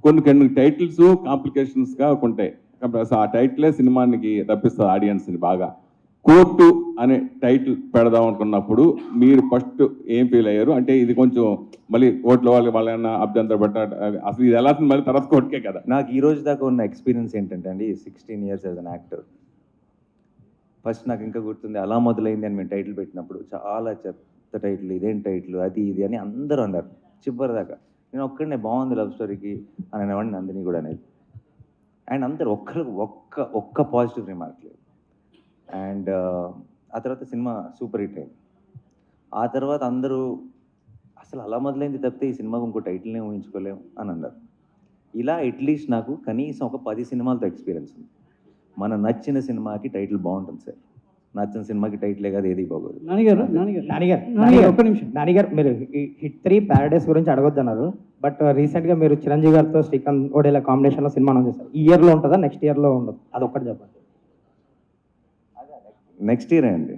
కొన్ని కొన్ని టైటిల్స్ కాంప్లికేషన్స్గా ఉంటాయి. అసలు ఆ టైటిలే సినిమానికి తప్పిస్తుంది ఆడియన్స్ని బాగా. కోర్టు అనే టైటిల్ పెడదాం అనుకున్నప్పుడు మీరు ఫస్ట్ ఏం ఫీల్ అయ్యారు? అంటే ఇది కొంచెం మళ్ళీ కోర్టులో వాళ్ళైనా అభ్యంతర పడ్డారు, అసలు ఇది ఎలా మళ్ళీ తర్వాత కోర్టుకే కదా. నాకు ఈ రోజు దాకా ఉన్న ఎక్స్పీరియన్స్ ఏంటంటే అండి, 16 years as an actor. First నాకు ఇంకా గుర్తుంది, అలా మొదలైంది అని మేము టైటిల్ పెట్టినప్పుడు చాలా చెత్త టైటిల్, ఇదేం టైటిల్, అది ఇది అని అందరూ అన్నారు చివరి దాకా. నేను ఒక్కడనే బాగుంది లవ్ స్టోరీకి అని అనేవాడిని, నందిని కూడా అనేది. అండ్ అందరు ఒక్క పాజిటివ్ రిమార్క్ లేదు. అండ్ ఆ తర్వాత సినిమా సూపర్ హిట్ అయింది. ఆ తర్వాత అందరూ అసలు అలా మొదలైంది తప్పితే ఈ సినిమాకు ఇంకో టైటిల్నే ఊహించుకోలేము అని అన్నారు. ఇలా అట్లీస్ట్ నాకు కనీసం ఒక 10 సినిమాలతో ఎక్స్పీరియన్స్ ఉంది. మన నచ్చిన సినిమాకి టైటిల్ బాగుంటుంది సార్, నచ్చిన సినిమాకి టైటిలే కాదు ఏది బాగోదు. నానిగారు ఒక్క నిమిషం. నానిగారు, మీరు హిట్ 3 ప్యారడైస్ గురించి అడగొద్దన్నారు, బట్ రీసెంట్గా మీరు చిరంజీవి గారితో శ్రీకాంత్ ఓడేలా కాంబినేషన్లో సినిమా అనౌన్స్ చేశారు. ఈ ఇయర్లో ఉంటుందా, నెక్స్ట్ ఇయర్లో ఉండదు? అదొక్కటి చెప్పండి. నెక్స్ట్ ఇయరే అండి.